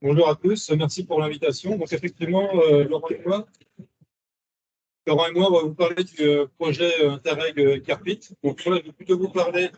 Bonjour à tous, merci pour l'invitation. Donc effectivement, Laurent et moi, on va vous parler du projet Interreg Carpit. Donc là, je vais plutôt vous parler.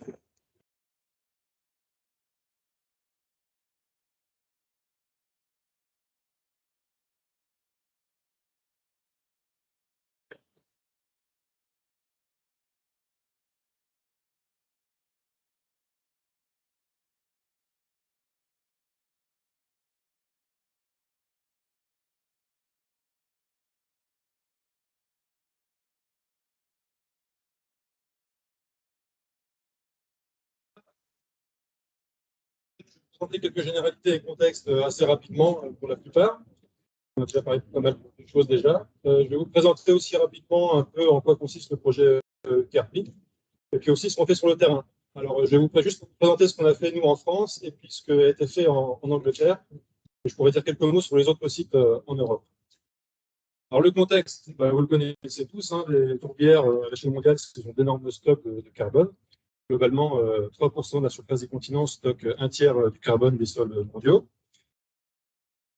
Présenter quelques généralités et contextes assez rapidement pour la plupart. On a déjà parlé de pas mal de choses déjà. Je vais vous présenter aussi rapidement un peu en quoi consiste le projet Carpit et puis aussi ce qu'on fait sur le terrain. Alors, je vais juste vous présenter ce qu'on a fait nous en France et puis ce qui a été fait en Angleterre. Et je pourrais dire quelques mots sur les autres sites en Europe. Alors, le contexte, vous le connaissez tous, hein, les tourbières à l'échelle mondiale, ce sont d'énormes stocks de carbone. Globalement, 3% de la surface des continents stockent un tiers du carbone des sols mondiaux.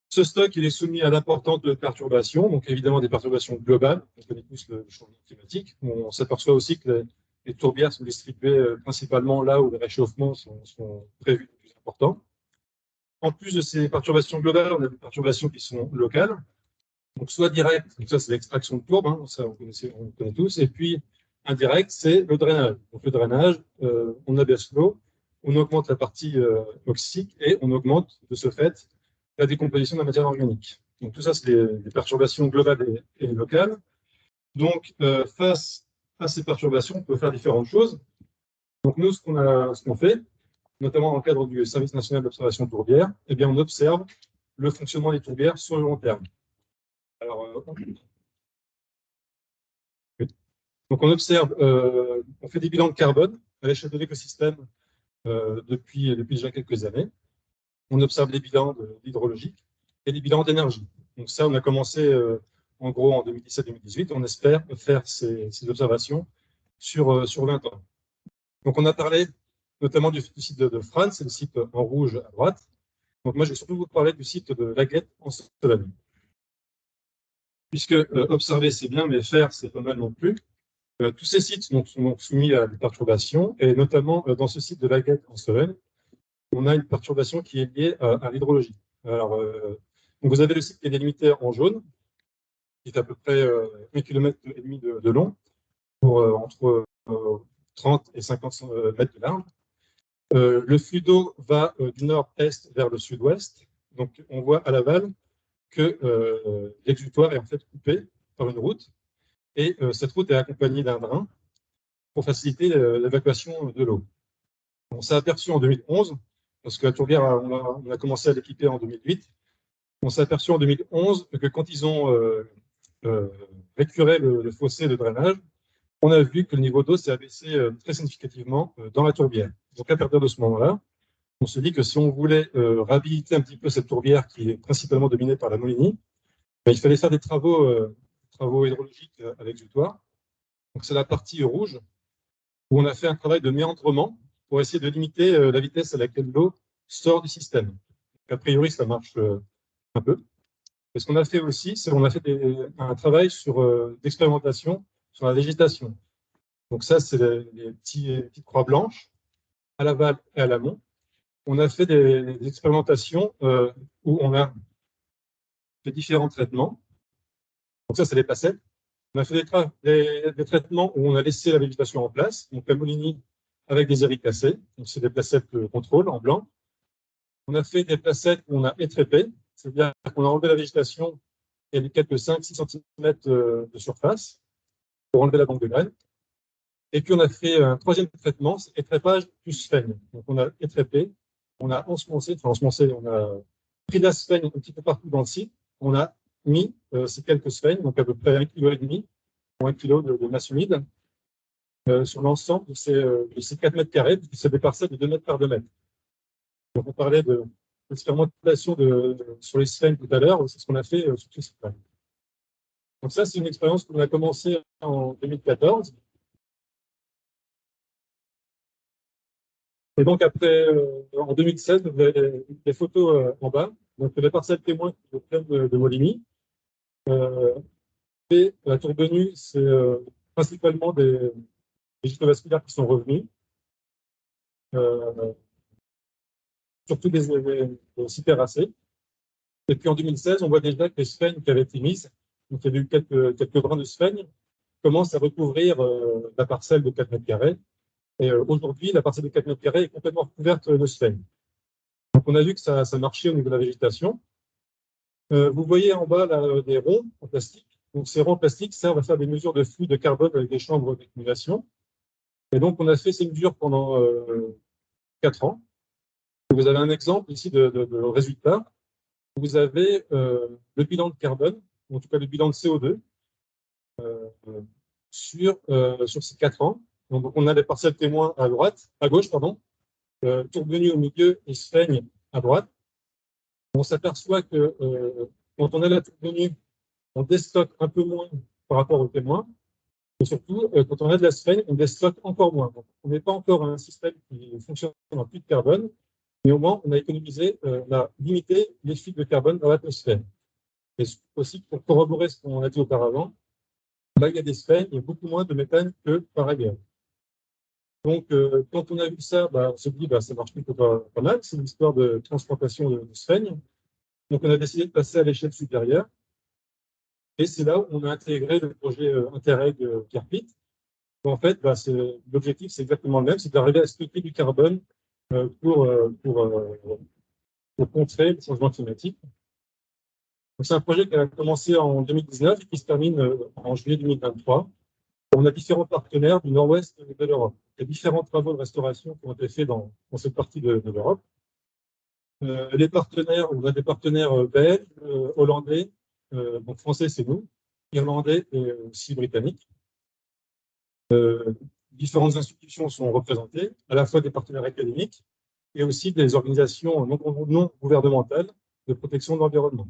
Ce stock, il est soumis à d'importantes perturbations, donc évidemment des perturbations globales. On connaît tous le changement climatique. On s'aperçoit aussi que les tourbières sont distribuées principalement là où les réchauffements sont prévus les plus importants. En plus de ces perturbations globales, on a des perturbations qui sont locales. Donc, soit direct, donc ça c'est l'extraction de tourbe, hein, ça on le connaît tous, et puis indirect, c'est le drainage. Donc le drainage, on abaisse l'eau, on augmente la partie oxyque et on augmente de ce fait la décomposition de la matière organique. Donc tout ça, c'est des perturbations globales et locales. Donc face à ces perturbations, on peut faire différentes choses. Donc nous, ce qu'on fait, notamment dans le cadre du Service national d'observation tourbière, eh bien on observe le fonctionnement des tourbières sur le long terme. Alors, donc on observe, on fait des bilans de carbone à l'échelle de l'écosystème depuis déjà quelques années. On observe les bilans hydrologiques et les bilans d'énergie. Donc ça, on a commencé en gros en 2017-2018. On espère faire ces observations sur 20 ans. Donc on a parlé notamment du site de France, c'est le site en rouge à droite. Donc moi, je vais surtout vous parler du site de Laguette en Sologne. Puisque observer, c'est bien, mais faire, c'est pas mal non plus. Tous ces sites sont soumis à des perturbations, et notamment dans ce site de Laguette en Sologne, on a une perturbation qui est liée à l'hydrologie. Alors, donc vous avez le site qui est délimité en jaune, qui est à peu près 1,5 km de long, pour entre 30 et 50 mètres de large. Le flux d'eau va du nord-est vers le sud-ouest. Donc, on voit à l'aval que l'exutoire est en fait coupé par une route. Et cette route est accompagnée d'un drain pour faciliter l'évacuation de l'eau. On s'est aperçu en 2011, parce que la tourbière, on a commencé à l'équiper en 2008, on s'est aperçu en 2011 que quand ils ont récuré le fossé de drainage, on a vu que le niveau d'eau s'est abaissé très significativement dans la tourbière. Donc à partir de ce moment-là, on se dit que si on voulait réhabiliter un petit peu cette tourbière qui est principalement dominée par la Molinie, il fallait faire des travaux hydrologiques à l'exutoire. Donc c'est la partie rouge où on a fait un travail de méandrement pour essayer de limiter la vitesse à laquelle l'eau sort du système. Donc, a priori, ça marche un peu. Et ce qu'on a fait aussi, c'est qu'on a fait un travail d'expérimentation sur la végétation. Donc ça, c'est les petites croix blanches à l'aval et à l'amont. On a fait des expérimentations où on a fait différents traitements. Donc ça, c'est les placettes. On a fait des traitements où on a laissé la végétation en place, donc la Molinie avec des éricacées, donc c'est des placettes de contrôle en blanc. On a fait des placettes où on a étrépé, c'est-à-dire qu'on a enlevé la végétation et quelques 5-6 cm de surface pour enlever la banque de graines. Et puis on a fait un troisième traitement, c'est étrépage plus sphène. Donc on a étrépé, on a ensemencé, on a pris de la sphène un petit peu partout dans le site, on a mis ces quelques sphènes, donc à peu près 1,5 kg ou 1 kg de masse humide, sur l'ensemble de ces 4 mètres carrés, puisque c'est des parcelles de 2 mètres par 2 mètres. Donc on parlait d'expérimentation sur les sphènes tout à l'heure, c'est ce qu'on a fait sur ces sphènes. Donc ça, c'est une expérience qu'on a commencée en 2014. Et donc après, en 2016, vous avez les photos en bas. Donc les parcelles témoins qui sont pleines de Molimi. Et la tour de nuit, c'est principalement des gîtes vasculaires qui sont revenus, surtout des cyperacées. Et puis en 2016, on voit déjà que les sphènes qui avaient été mises, donc il y a eu quelques brins de sphènes, commencent à recouvrir la parcelle de 4 mètres carrés. Et aujourd'hui, la parcelle de 4 mètres carrés est complètement recouverte de sphènes. Donc on a vu que ça marchait au niveau de la végétation. Vous voyez en bas là, des ronds en plastique. Donc ces ronds en plastique servent à faire des mesures de flux de carbone avec des chambres d'accumulation. Et donc on a fait ces mesures pendant 4 ans. Vous avez un exemple ici de résultat. Vous avez le bilan de carbone, en tout cas le bilan de CO2, sur ces 4 ans. Donc on a les parcelles témoins à gauche, tourbenu au milieu et sphène à droite. On s'aperçoit que quand on a la tourbenu, on déstocke un peu moins par rapport aux témoins. Et surtout, quand on a de la sphène, on déstocke encore moins. Donc, on n'est pas encore un système qui fonctionne en puits de carbone, mais au moins, on a économisé, on a limité les fuites de carbone dans l'atmosphère. Et aussi, pour corroborer ce qu'on a dit auparavant, là, il y a des sphènes, il y a beaucoup moins de méthane que par ailleurs. Donc, quand on a vu ça, on se dit, ça marche plutôt pas mal. C'est une histoire de transplantation de sphènes. Donc, on a décidé de passer à l'échelle supérieure. Et c'est là où on a intégré le projet Interreg Carpit. En fait, l'objectif, c'est exactement le même, c'est d'arriver à stocker du carbone pour contrer le changement climatique. C'est un projet qui a commencé en 2019 et qui se termine en juillet 2023. On a différents partenaires du nord-ouest de l'Europe. Il y a différents travaux de restauration qui ont été faits dans cette partie de l'Europe. Les partenaires, on a des partenaires belges, hollandais, donc français, c'est nous, irlandais et aussi britanniques. Différentes institutions sont représentées, à la fois des partenaires académiques et aussi des organisations non gouvernementales de protection de l'environnement.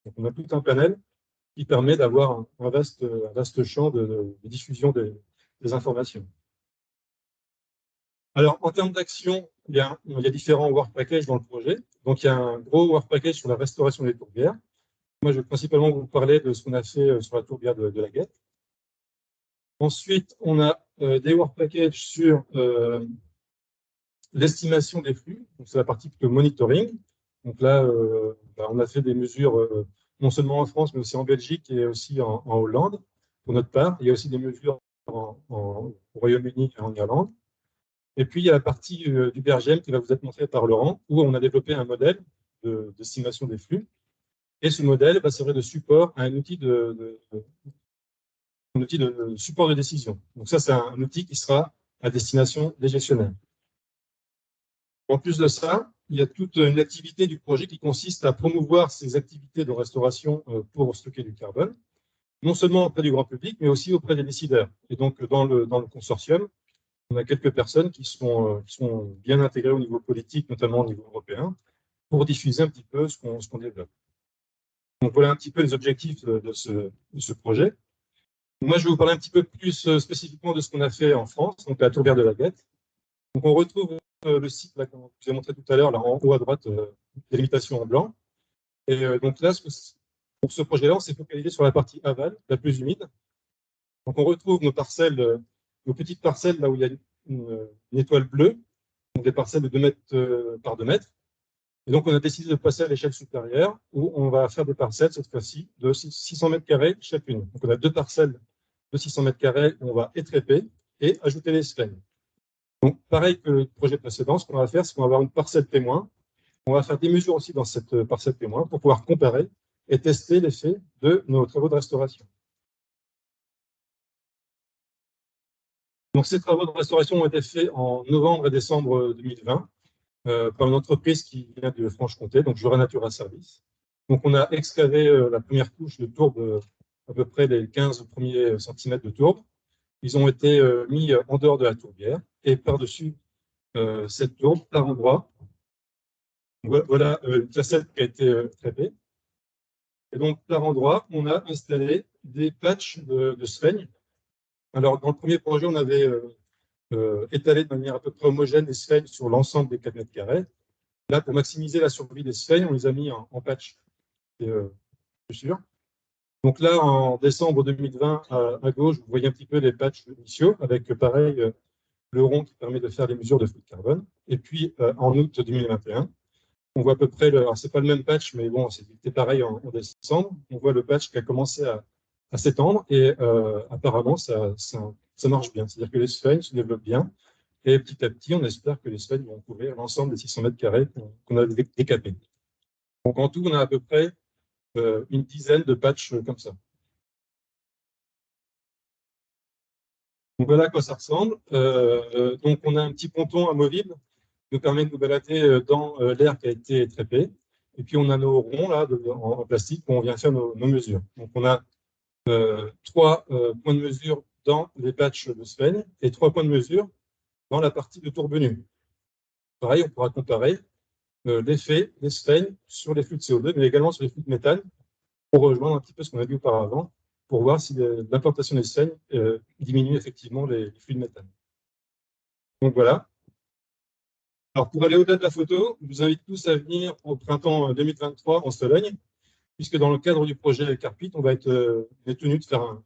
Donc, on a tout un panel qui permet d'avoir un vaste champ de diffusion des informations. Alors, en termes d'action, il y a différents work packages dans le projet. Donc, il y a un gros work package sur la restauration des tourbières. Moi, je vais principalement vous parler de ce qu'on a fait sur la tourbière de la Guette. Ensuite, on a des work packages sur l'estimation des flux. C'est la partie plutôt monitoring. Donc là, on a fait des mesures non seulement en France, mais aussi en Belgique et aussi en Hollande, pour notre part. Il y a aussi des mesures au Royaume-Uni et en Irlande. Et puis, il y a la partie du BRGM qui va vous être montrée par Laurent, où on a développé un modèle d'estimation des flux. Et ce modèle va servir de support à un outil de support de décision. Donc ça, c'est un outil qui sera à destination des gestionnaires. En plus de ça, il y a toute une activité du projet qui consiste à promouvoir ces activités de restauration pour stocker du carbone, non seulement auprès du grand public, mais aussi auprès des décideurs. Et donc, dans le consortium, on a quelques personnes qui sont bien intégrées au niveau politique, notamment au niveau européen, pour diffuser un petit peu ce qu'on développe. Donc, voilà un petit peu les objectifs de ce projet. Moi, je vais vous parler un petit peu plus spécifiquement de ce qu'on a fait en France, donc la tourbière de la Guette. Donc, on retrouve le site là, que je vous ai montré tout à l'heure, là en haut à droite, délimitation en blanc. Et donc là, pour ce projet-là, on s'est focalisé sur la partie aval, la plus humide. Donc, on retrouve nos parcelles, nos petites parcelles là où il y a une étoile bleue, donc des parcelles de 2 mètres par 2 mètres. Et donc, on a décidé de passer à l'échelle supérieure où on va faire des parcelles, cette fois-ci, de 600 mètres carrés chacune. Donc, on a 2 parcelles de 600 mètres carrés où on va étréper et ajouter les sphènes. Donc, pareil que le projet précédent, ce qu'on va faire, c'est qu'on va avoir une parcelle témoin. On va faire des mesures aussi dans cette parcelle témoin pour pouvoir comparer et tester l'effet de nos travaux de restauration. Donc, ces travaux de restauration ont été faits en novembre et décembre 2020 par une entreprise qui vient de Franche-Comté, donc Jura Natura Service. Donc, on a excavé la première couche de tourbe, à peu près les 15 premiers centimètres de tourbe. Ils ont été mis en dehors de la tourbière et par-dessus cette tourbe, par endroit. Voilà une facette qui a été traitée. Et donc, par endroit, on a installé des patchs de sphènes. Alors, dans le premier projet, on avait étalé de manière à peu près homogène les sphènes sur l'ensemble des 4 mètres carrés. Là, pour maximiser la survie des sphènes, on les a mis en patch, c'est sûr. Donc là, en décembre 2020, à gauche, vous voyez un petit peu les patchs initiaux, avec pareil, le rond qui permet de faire les mesures de flux de carbone. Et puis, en août 2021, on voit à peu près, alors c'est pas le même patch, mais bon, c'était pareil en décembre. On voit le patch qui a commencé à s'étendre et apparemment, ça marche bien. C'est-à-dire que les sphènes se développent bien. Et petit à petit, on espère que les sphènes vont couvrir l'ensemble des 600 mètres carrés qu'on a décapés. Donc en tout, on a à peu près une dizaine de patchs comme ça. Donc voilà à quoi ça ressemble. Donc on a un petit ponton amovible qui nous permet de nous balader dans l'air qui a été trépé. Et puis on a nos ronds là, en plastique où on vient faire nos mesures. Donc on a 3 points de mesure dans les patchs de sphènes et 3 points de mesure dans la partie de tourbenu. Pareil, on pourra comparer l'effet des sphènes sur les flux de CO2, mais également sur les flux de méthane, pour rejoindre un petit peu ce qu'on a vu auparavant, pour voir si l'implantation des sphènes diminue effectivement les flux de méthane. Donc voilà. Alors pour aller au-delà de la photo, je vous invite tous à venir au printemps 2023 en Sologne, puisque dans le cadre du projet Carpit, on va être tenu de faire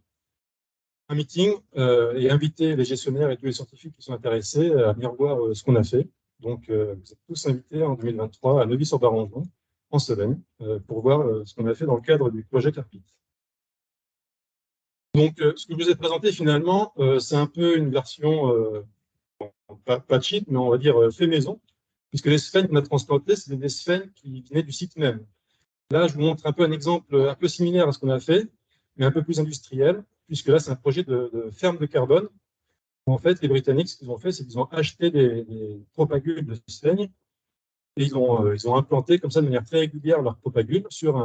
un meeting et inviter les gestionnaires et tous les scientifiques qui sont intéressés à venir voir ce qu'on a fait. Donc, vous êtes tous invités en 2023 à Neuvy-sur-Barangeon, en Sologne, pour voir ce qu'on a fait dans le cadre du projet Carpit. Donc, ce que je vous ai présenté finalement, c'est un peu une version, pas cheap, mais on va dire fait maison, puisque les sphènes qu'on a transplantées, c'est des sphènes qui venaient du site même. Là, je vous montre un peu un exemple un peu similaire à ce qu'on a fait, mais un peu plus industriel, puisque là, c'est un projet de ferme de carbone. En fait, les Britanniques, ce qu'ils ont fait, c'est qu'ils ont acheté des propagules de sphènes et ils ont implanté comme ça de manière très régulière leurs propagules sur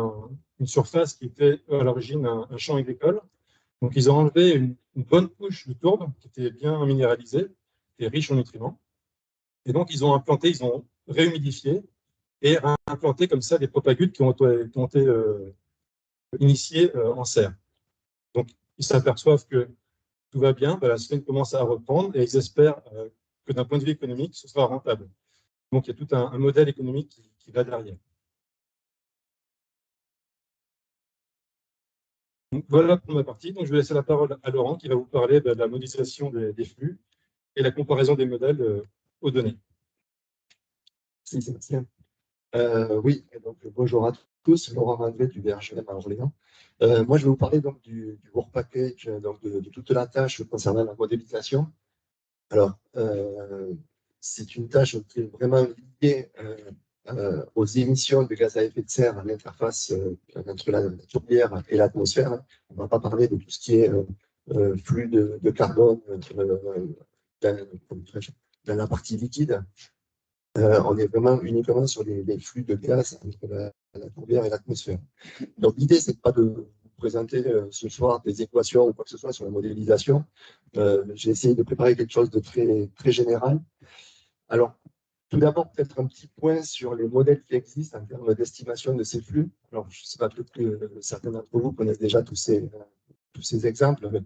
une surface qui était à l'origine un champ agricole. Donc, ils ont enlevé une bonne couche de tourbe qui était bien minéralisée, qui est riche en nutriments. Et donc, ils ont réhumidifié et implanté comme ça des propagules qui ont été initiées en serre. Donc, ils s'aperçoivent que tout va bien, la sphène commence à reprendre et ils espèrent que d'un point de vue économique, ce sera rentable. Donc, il y a tout un modèle économique qui va derrière. Donc, voilà pour ma partie. Donc, je vais laisser la parole à Laurent qui va vous parler de la modélisation des flux et la comparaison des modèles aux données. Si, Sébastien. Oui, donc, bonjour à tous, Laurent Randré du VRGM à Orléans. Moi, je vais vous parler donc, du work package, donc, de toute la tâche concernant la modélisation. Alors, c'est une tâche qui est vraiment liée aux émissions de gaz à effet de serre à l'interface entre la tourbière et l'atmosphère. On ne va pas parler de tout ce qui est flux de carbone dans la partie liquide. On est vraiment uniquement sur les flux de gaz entre la tourbière et l'atmosphère. Donc, l'idée, ce n'est pas de vous présenter ce soir des équations ou quoi que ce soit sur la modélisation. J'ai essayé de préparer quelque chose de très, très général. Alors, tout d'abord, peut-être un petit point sur les modèles qui existent en termes d'estimation de ces flux. Alors, je ne sais pas, peut-être que certains d'entre vous connaissent déjà tous ces exemples, mais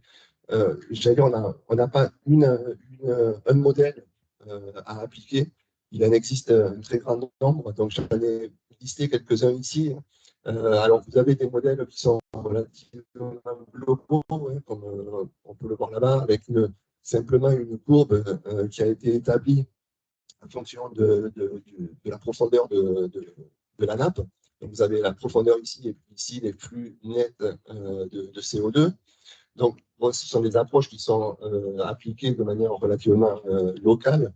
j'allais dire, on n'a pas un modèle à appliquer. Il en existe un très grand nombre, donc j'en ai listé quelques-uns ici. Alors, vous avez des modèles qui sont relativement globaux, hein, comme on peut le voir là-bas, avec simplement une courbe qui a été établie en fonction de la profondeur de la nappe. Donc, vous avez la profondeur ici et puis ici les flux nets de CO2. Donc, bon, ce sont des approches qui sont appliquées de manière relativement locale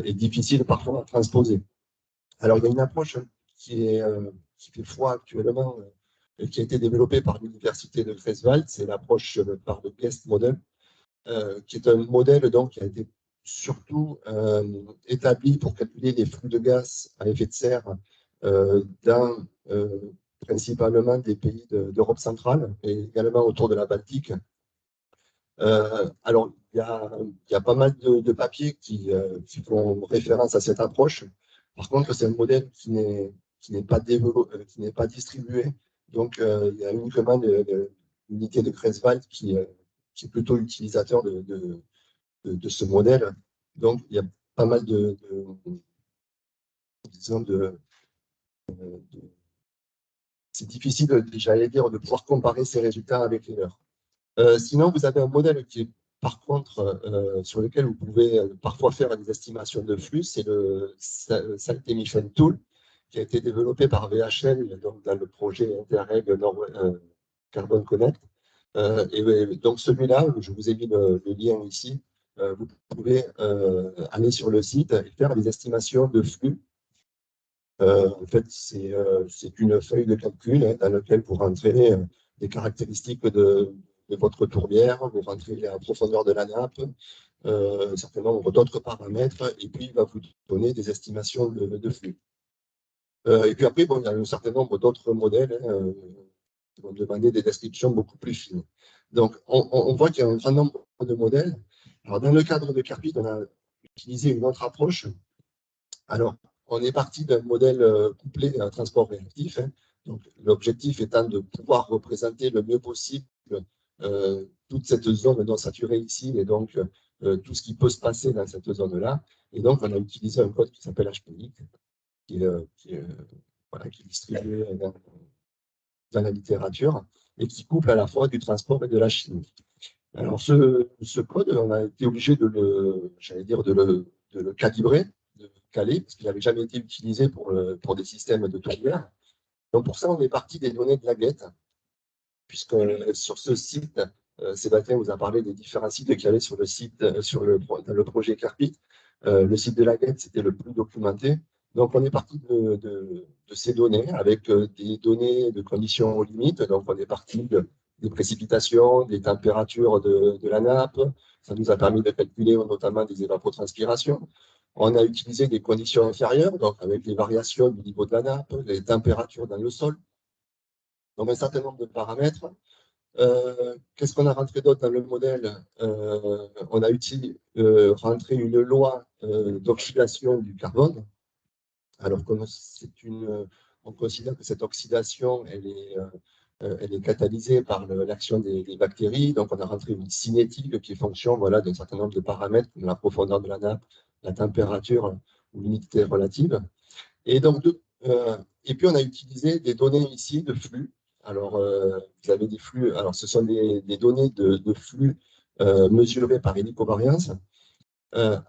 et difficile parfois à transposer. Alors, il y a une approche qui fait foi actuellement et qui a été développée par l'université de Greifswald, c'est l'approche par le Guest Model, qui est un modèle donc, qui a été surtout établi pour calculer les flux de gaz à effet de serre dans principalement des pays d'Europe centrale et également autour de la Baltique. Alors, il y a pas mal de papiers qui font référence à cette approche. Par contre, c'est un modèle qui n'est pas développé, qui n'est pas distribué. Donc, il y a uniquement l'unité de Greifswald qui est plutôt utilisateur de ce modèle. Donc, il y a pas mal disons, c'est difficile, j'allais dire, de pouvoir comparer ces résultats avec les leurs. Sinon, vous avez un modèle qui est, par contre, sur lequel vous pouvez parfois faire des estimations de flux, c'est le Site Emission Tool, qui a été développé par VHL donc, dans le projet Interreg Carbon Connect. Et donc celui-là, je vous ai mis le lien ici, vous pouvez aller sur le site et faire des estimations de flux. En fait, c'est une feuille de calcul dans laquelle vous rentrez les caractéristiques de votre tourbière, vous rentrez la profondeur de la nappe, un certain nombre d'autres paramètres, et puis il va vous donner des estimations de flux. Et puis après, bon, il y a un certain nombre d'autres modèles qui vont demander des descriptions beaucoup plus fines. Donc, on voit qu'il y a un grand nombre de modèles. Alors, dans le cadre de Carpit, on a utilisé une autre approche. Alors, on est parti d'un modèle couplé à un transport réactif. Donc, l'objectif étant de pouvoir représenter le mieux possible toute cette zone non saturée ici, et donc tout ce qui peut se passer dans cette zone-là. Et donc, on a utilisé un code qui s'appelle HPI, qui est distribué dans la littérature et qui couple à la fois du transport et de la chimie. Alors, ce code, on a été obligé de le calibrer, de le caler, parce qu'il n'avait jamais été utilisé pour des systèmes de tourbière. Donc, pour ça, on est parti des données de la Guette, puisque sur ce site, Sébastien vous a parlé des différents sites qu'il y avait sur le site, dans le projet Carpit. Le site de la Guette, c'était le plus documenté. Donc, on est parti de ces données avec des données de conditions aux limites. Donc, on est parti des précipitations, des températures de la nappe. Ça nous a permis de calculer notamment des évapotranspirations. On a utilisé des conditions inférieures, donc avec les variations du niveau de la nappe, les températures dans le sol. Donc, un certain nombre de paramètres. Qu'est-ce qu'on a rentré d'autre dans le modèle? On a rentré une loi d'oxydation du carbone. Alors, comme on considère que cette oxydation, elle est catalysée par l'action des bactéries. Donc, on a rentré une cinétique qui est fonction d'un certain nombre de paramètres, comme la profondeur de la nappe, la température ou l'humidité relative. Et donc, et puis, on a utilisé des données ici de flux. Alors, vous avez des flux. Alors, ce sont des données de flux mesurés par hélicovariance.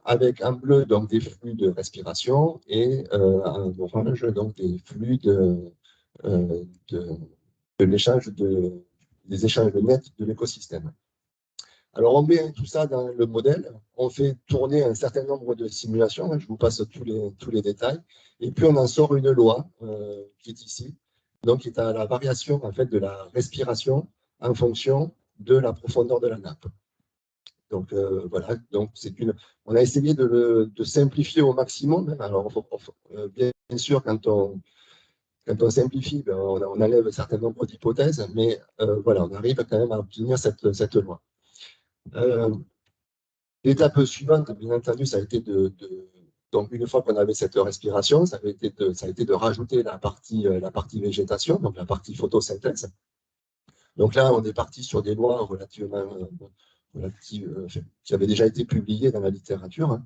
Avec en bleu donc des flux de respiration et en orange donc des flux l'échange des échanges nets de l'écosystème. Alors on met tout ça dans le modèle, on fait tourner un certain nombre de simulations, je vous passe tous les détails, et puis on en sort une loi qui est ici, donc qui est à la variation en fait de la respiration en fonction de la profondeur de la nappe. Donc voilà, donc on a essayé de simplifier au maximum. Alors bien sûr, quand on simplifie, on enlève un certain nombre d'hypothèses, mais voilà, on arrive quand même à obtenir cette loi. L'étape suivante, bien entendu, ça a été donc une fois qu'on avait cette respiration, ça a été de rajouter la partie végétation, donc la partie photosynthèse. Donc là, on est parti sur des lois relativement qui avaient déjà été publiées dans la littérature,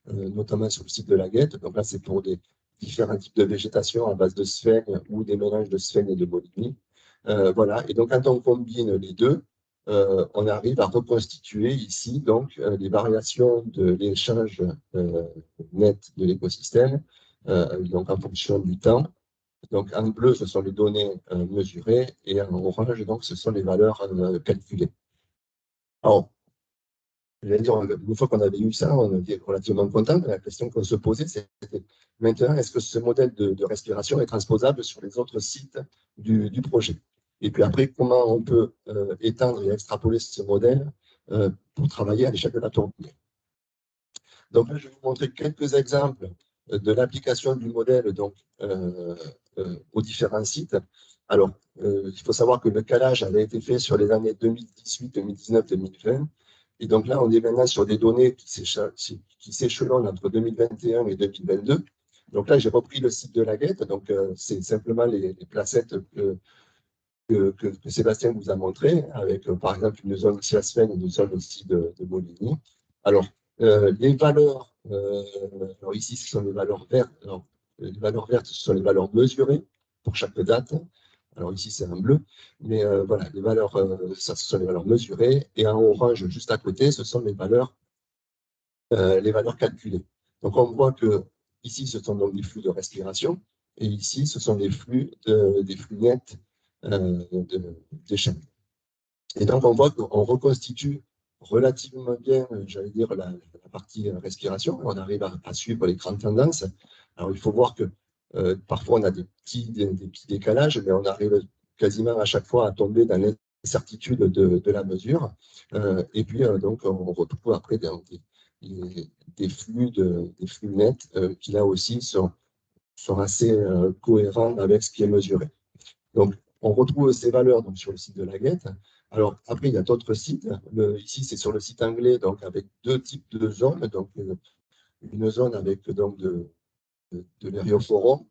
notamment sur le site de la Guette. Donc là, c'est pour des différents types de végétation à base de sphènes ou des mélanges de sphènes et de molybdène. Voilà. Et donc, quand on combine les deux, on arrive à reconstituer ici donc les variations de l'échange net de l'écosystème, donc en fonction du temps. Donc, en bleu, ce sont les données mesurées et en orange, donc, ce sont les valeurs calculées. Alors, j'allais dire, une fois qu'on avait eu ça, on était relativement content. La question qu'on se posait, c'était maintenant, est-ce que ce modèle de respiration est transposable sur les autres sites du projet? Et puis après, comment on peut étendre et extrapoler ce modèle pour travailler à l'échelle de la tournée? Donc là, je vais vous montrer quelques exemples de l'application du modèle donc, aux différents sites. Alors, il faut savoir que le calage avait été fait sur les années 2018, 2019, 2020. Et donc là, on est maintenant sur des données qui s'échelonnent entre 2021 et 2022. Donc là, j'ai repris le site de la Guette. Donc, c'est simplement les placettes que Sébastien vous a montré, avec par exemple une zone ici à Sven et une zone aussi de Moligny. Alors, les valeurs, alors ici, ce sont les valeurs vertes. Alors, les valeurs vertes, ce sont les valeurs mesurées pour chaque date. Alors ici, c'est un bleu, mais voilà, les valeurs, ça, ce sont les valeurs mesurées. Et en orange, juste à côté, ce sont les valeurs calculées. Donc, on voit que ici, ce sont donc des flux de respiration, et ici, ce sont des flux nets d'échelle. Et donc, on voit qu'on reconstitue relativement bien, j'allais dire, la partie respiration. On arrive à suivre les grandes tendances. Alors, il faut voir que parfois, on a des petits décalages, mais on arrive quasiment à chaque fois à tomber dans l'incertitude de la mesure. Et puis, donc, on retrouve après des flux nets qui, là aussi, sont assez cohérents avec ce qui est mesuré. Donc, on retrouve ces valeurs donc, sur le site de la Guette. Alors, après, il y a d'autres sites. Ici, c'est sur le site anglais, donc avec deux types de zones. Donc, une zone avec donc, de l'hérioforum,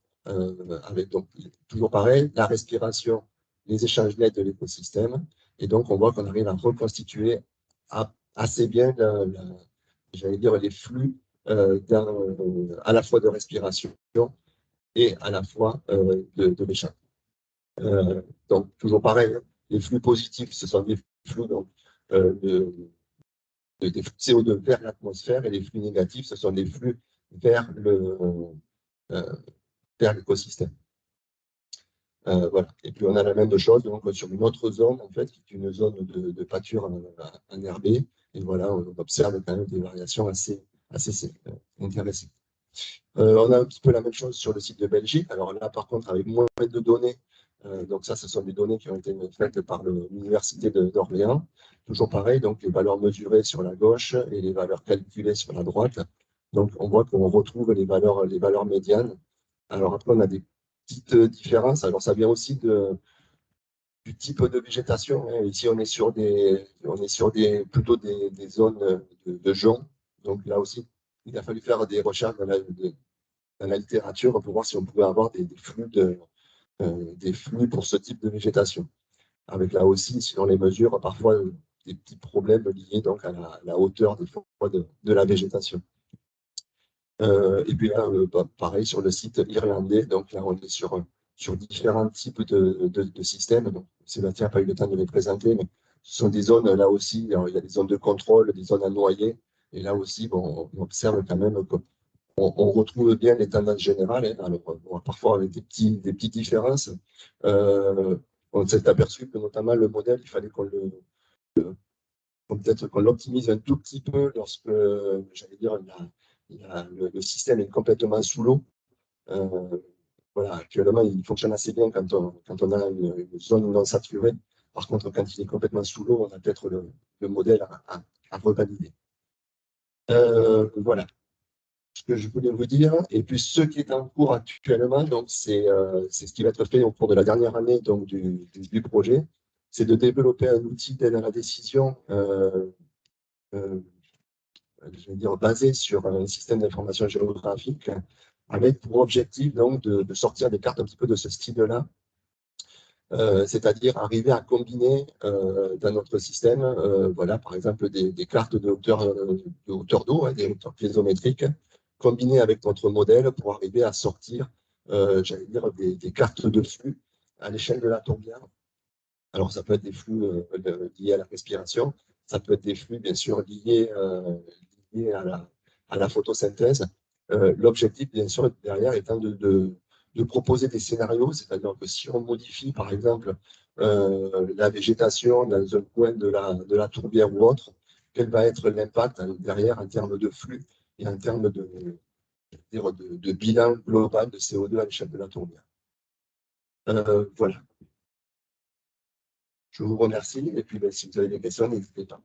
avec donc, toujours pareil, la respiration, les échanges nets de l'écosystème. Et donc, on voit qu'on arrive à reconstituer assez bien, j'allais dire, les flux à la fois de respiration et à la fois de l'échange. Donc, toujours pareil, hein, les flux positifs, ce sont des flux donc, des flux CO2 vers l'atmosphère et les flux négatifs, ce sont des flux vers l'écosystème. Voilà. Et puis, on a la même chose donc, sur une autre zone, en fait, qui est une zone de pâture enherbée. Et voilà, on observe quand même des variations assez intéressantes. On a un petit peu la même chose sur le site de Belgique. Alors là, par contre, avec moins de données. Donc ça, ce sont des données qui ont été faites par l'Université d'Orléans. Toujours pareil, donc les valeurs mesurées sur la gauche et les valeurs calculées sur la droite. Donc on voit qu'on retrouve les valeurs médianes. Alors après, on a des petites différences. Alors ça vient aussi du type de végétation. Hein. Ici, on est sur plutôt des zones de joncs. Donc là aussi, il a fallu faire des recherches dans la littérature pour voir si on pouvait avoir des flux pour ce type de végétation. Avec là aussi, si on les mesure, parfois des petits problèmes liés donc à la hauteur des fois de la végétation. Et puis là, pareil sur le site irlandais, donc là on est sur différents types de systèmes. Donc, Sébastien n'a pas eu le temps de les présenter, mais ce sont des zones là aussi, il y a des zones de contrôle, des zones à noyer, et là aussi, bon, on observe quand même on retrouve bien les tendances générales. Hein. Alors, bon, parfois avec des petites différences. On s'est aperçu que notamment le modèle, il fallait peut-être qu'on l'optimise un tout petit peu lorsque, j'allais dire, le système est complètement sous l'eau. Voilà, actuellement, il fonctionne assez bien quand on a une zone non saturée. Par contre, quand il est complètement sous l'eau, on a peut-être le modèle à revalider. Voilà ce que je voulais vous dire. Et puis, ce qui est en cours actuellement, donc c'est ce qui va être fait au cours de la dernière année donc, du projet, c'est de développer un outil d'aide à la décision je vais dire, basé sur un système d'information géographique avec pour objectif donc, de sortir des cartes un petit peu de ce style-là, c'est-à-dire arriver à combiner dans notre système, voilà, par exemple, des cartes de hauteur d'eau, hein, des hauteurs piézométriques, combinées avec notre modèle pour arriver à sortir, j'allais dire, des cartes de flux à l'échelle de la tourbière. Alors, ça peut être des flux liés à la respiration, ça peut être des flux, bien sûr, liés à la photosynthèse. L'objectif, bien sûr, derrière étant de proposer des scénarios, c'est-à-dire que si on modifie, par exemple, la végétation dans un coin de la tourbière ou autre, quel va être l'impact derrière en termes de flux et en termes de bilan global de CO2 à l'échelle de la tourbière. Voilà. Je vous remercie et puis si vous avez des questions, n'hésitez pas.